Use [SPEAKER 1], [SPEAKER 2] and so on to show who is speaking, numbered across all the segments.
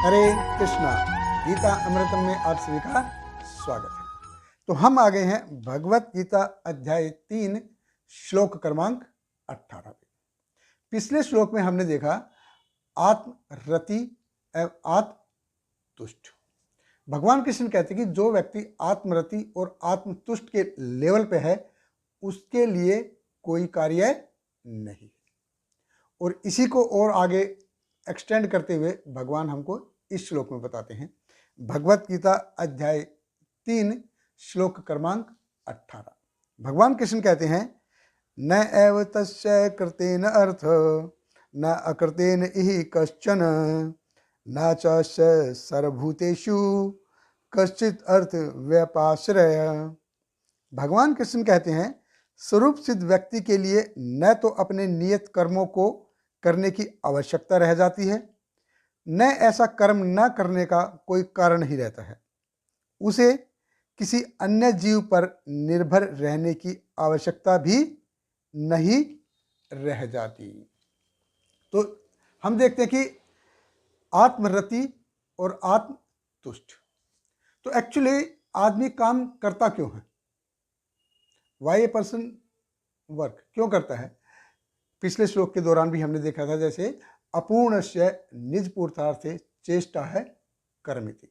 [SPEAKER 1] हरे कृष्णा। गीता अमृतम में आप सभी का स्वागत है। तो हम आ गए हैं भगवत गीता अध्याय 3 श्लोक क्रमांक 18 पे। पिछले श्लोक में हमने देखा आत्मरति एवं आत्मतुष्ट। भगवान कृष्ण कहते हैं कि जो व्यक्ति आत्मरति और आत्मतुष्ट के लेवल पे है उसके लिए कोई कार्य नहीं। और इसी को और आगे एक्सटेंड करते हुए भगवान हमको इस श्लोक में बताते हैं। भगवत गीता अध्याय 3 श्लोक क्रमांक 18। भगवान कृष्ण कहते हैं न एव तस्य कृतेन अर्थ न अकृतेन इहि कश्चन न च सर्वभूतेषु कश्चित अर्थ व्यापाश्रय। भगवान कृष्ण कहते हैं स्वरूप सिद्ध व्यक्ति के लिए न तो अपने नियत कर्मों को करने की आवश्यकता रह जाती है, न ऐसा कर्म न करने का कोई कारण ही रहता है। उसे किसी अन्य जीव पर निर्भर रहने की आवश्यकता भी नहीं रह जाती। तो हम देखते हैं कि आत्मरति और आत्मतुष्ट, तो एक्चुअली आदमी काम करता क्यों है? वाई ए पर्सन वर्क क्यों करता है? पिछले श्लोक के दौरान भी हमने देखा था, जैसे अपूर्णस्य निज पूर्तार्थे चेष्टा है कर्मिति,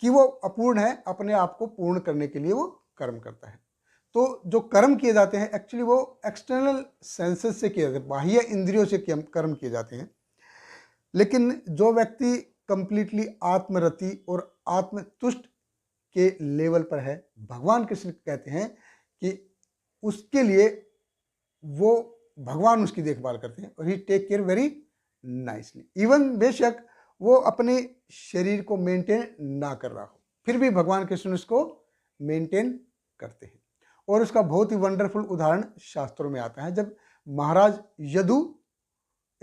[SPEAKER 1] कि वो अपूर्ण है, अपने आप को पूर्ण करने के लिए वो कर्म करता है। तो जो कर्म किए जाते हैं एक्चुअली वो एक्सटर्नल सेंसेस से किए जाते हैं, बाह्य इंद्रियों से कर्म किए जाते हैं। लेकिन जो व्यक्ति कंप्लीटली आत्मरति और आत्मतुष्ट के लेवल पर है, भगवान कृष्ण कहते हैं कि उसके लिए वो भगवान उसकी देखभाल करते हैं और he take care very nicely. Even बेशक वो अपने शरीर को मेंटेन ना कर रहा हो, फिर भी भगवान कृष्ण उसको मेंटेन करते हैं। और उसका बहुत ही वंडरफुल उदाहरण शास्त्रों में आता है। जब महाराज यदु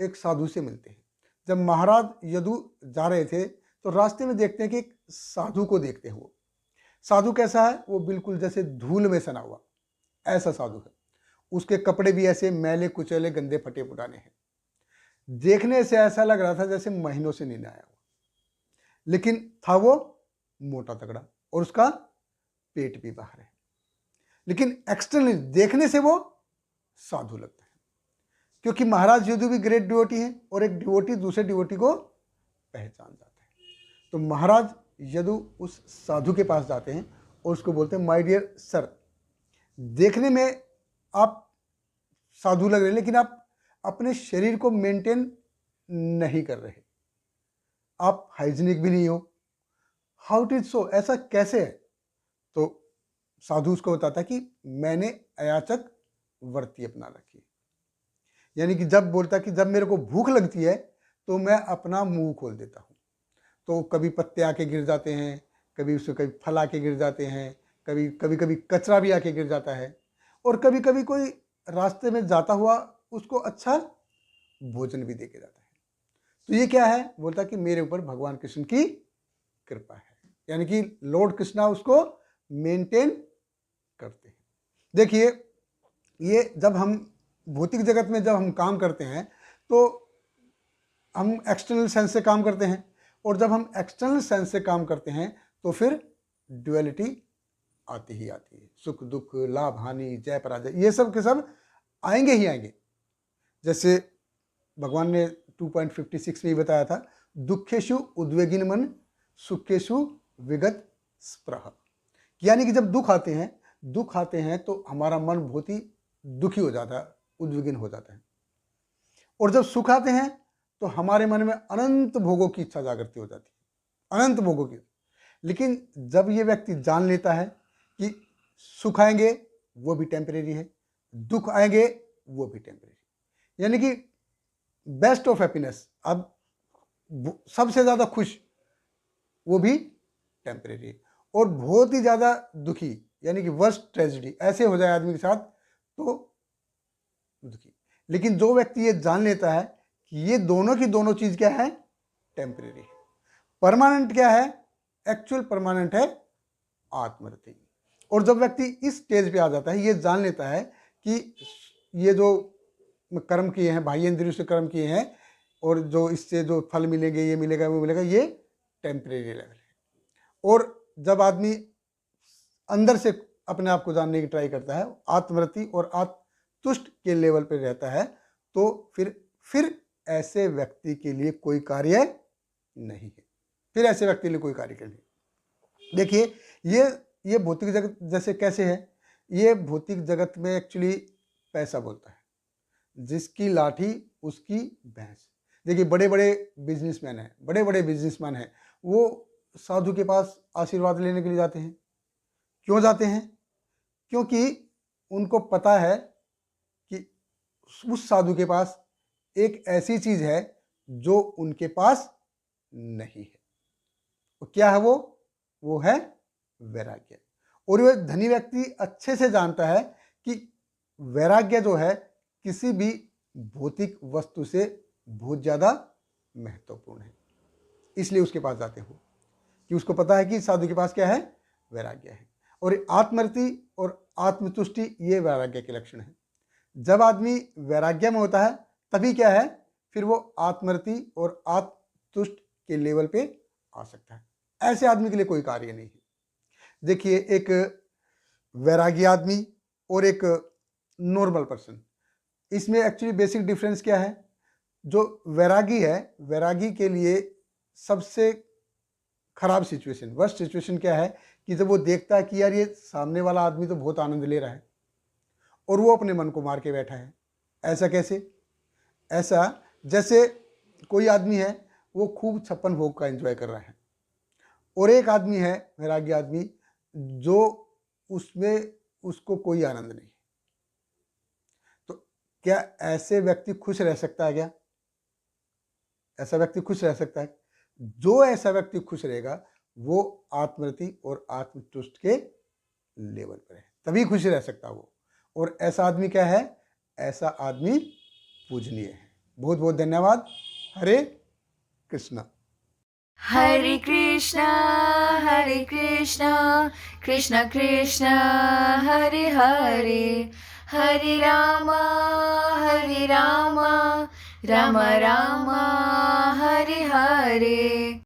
[SPEAKER 1] एक साधु से मिलते हैं, जब महाराज यदु जा रहे थे तो रास्ते में देखते हैं कि एक साधु को देखते हैं। वो साधु कैसा है? वो बिल्कुल जैसे धूल में सना हुआ ऐसा साधु है। उसके कपड़े भी ऐसे मैले कुचैले गंदे फटे पुराने हैं। देखने से ऐसा लग रहा था जैसे महीनों से नींद आया हुआ, लेकिन था वो मोटा तगड़ा और उसका पेट भी बाहर है। लेकिन एक्सटर्नली देखने से वो साधु लगता है, क्योंकि महाराज यदु भी ग्रेट डिवोटी है और एक डिवोटी दूसरे डिवोटी को पहचान जाता है। तो महाराज यदु उस साधु के पास जाते हैं और उसको बोलते हैं माय डियर सर, देखने में आप साधु लग रहे हैं लेकिन आप अपने शरीर को मेंटेन नहीं कर रहे, आप हाइजीनिक भी नहीं हो। How it is so? ऐसा कैसे है? तो साधु उसको बताता है कि मैंने अयाचक वृत्ति अपना रखी है। यानी कि जब बोलता कि जब मेरे को भूख लगती है तो मैं अपना मुंह खोल देता हूँ। तो कभी पत्ते आके गिर जाते हैं, कभी उससे कभी फल आके गिर जाते हैं, कभी कचरा भी आके गिर जाता है, और कभी कभी कोई रास्ते में जाता हुआ उसको अच्छा भोजन भी देके जाता है। तो ये क्या है? बोलता कि मेरे ऊपर भगवान कृष्ण की कृपा है, यानी कि लॉर्ड कृष्णा उसको मेंटेन करते हैं। देखिए, ये जब हम भौतिक जगत में जब हम काम करते हैं तो हम एक्सटर्नल सेंस से काम करते हैं, और जब हम एक्सटर्नल सेंस से काम करते हैं तो फिर ड्युअलिटी आती ही आती है। सुख दुख, लाभ हानि, जय पराजय, ये सब के सब आएंगे ही आएंगे। जैसे भगवान ने 2.56 में ही बताया था, दुखेशु उद्वेगिन मन सुखेशु विगत स्पृह। यानी कि जब दुख आते हैं तो हमारा मन बहुत ही दुखी हो जाता है, उद्विग्न हो जाता है। और जब सुख आते हैं तो हमारे मन में अनंत भोगों की इच्छा जागृति हो जाती है, अनंत भोगों की। लेकिन जब ये व्यक्ति जान लेता है कि सुख आएंगे वो भी टेम्परेरी है, दुख आएंगे वो भी टेम्परेरी, यानी कि बेस्ट ऑफ हैप्पीनेस, अब सबसे ज्यादा खुश वो भी टेम्परेरी है, और बहुत ही ज्यादा दुखी यानी कि वर्स्ट ट्रेजेडी ऐसे हो जाए आदमी के साथ तो दुखी। लेकिन जो व्यक्ति ये जान लेता है कि ये दोनों की दोनों चीज क्या है? टेम्परेरी है। परमानेंट क्या है? एक्चुअल परमानेंट है आत्मरति। और जब व्यक्ति इस स्टेज पे आ जाता है, ये जान लेता है कि ये जो कर्म किए हैं, बाह्य इंद्रियों से कर्म किए हैं, और जो इससे जो फल मिलेंगे, ये मिलेगा वो मिलेगा, ये टेम्परेरी लेवल है। और जब आदमी अंदर से अपने आप को जानने की ट्राई करता है, आत्मरति और आत्मतुष्ट के लेवल पर रहता है, तो फिर ऐसे व्यक्ति के लिए कोई कार्य नहीं है। फिर ऐसे व्यक्ति के लिए कोई कार्य नहीं। देखिए, ये भौतिक जगत जैसे कैसे है, ये भौतिक जगत में एक्चुअली पैसा बोलता है, जिसकी लाठी उसकी भैंस। देखिए, बड़े बड़े बिजनेसमैन हैं, बड़े बड़े बिजनेसमैन हैं, वो साधु के पास आशीर्वाद लेने के लिए जाते हैं। क्यों जाते हैं? क्योंकि उनको पता है कि उस साधु के पास एक ऐसी चीज है जो उनके पास नहीं है। वो क्या है? वो है वैराग्य। और वह धनी व्यक्ति अच्छे से जानता है कि वैराग्य जो है किसी भी भौतिक वस्तु से बहुत ज्यादा महत्वपूर्ण है, इसलिए उसके पास जाते हो कि उसको पता है कि साधु के पास क्या है? वैराग्य है। और आत्मरति और आत्मतुष्टि ये वैराग्य के लक्षण है। जब आदमी वैराग्य में होता है तभी क्या है? फिर वो आत्मरति और आत्मतुष्ट के लेवल पे आ सकता है। ऐसे आदमी के लिए कोई कार्य नहीं है। देखिए, एक वैरागी आदमी और एक नॉर्मल पर्सन, इसमें एक्चुअली बेसिक डिफरेंस क्या है? जो वैरागी है, वैरागी के लिए सबसे खराब सिचुएशन, वर्स्ट सिचुएशन क्या है कि जब वो देखता है कि यार ये सामने वाला आदमी तो बहुत आनंद ले रहा है और वो अपने मन को मार के बैठा है। ऐसा कैसे? ऐसा जैसे कोई आदमी है, वो खूब छप्पन भोग का एंजॉय कर रहा है, और एक आदमी है वैरागी आदमी जो उसमें उसको कोई आनंद नहीं। तो क्या ऐसे व्यक्ति खुश रह सकता है? क्या ऐसा व्यक्ति खुश रह सकता है? जो ऐसा व्यक्ति खुश रहेगा वो आत्मरति और आत्मतुष्ट के लेवल पर है, तभी खुश रह सकता वो। और ऐसा आदमी क्या है? ऐसा आदमी पूजनीय है। बहुत बहुत धन्यवाद। हरे कृष्णा।
[SPEAKER 2] हरे कृष्णा कृष्ण कृष्ण हरे हरे, हरे रामा राम राम हरे हरे।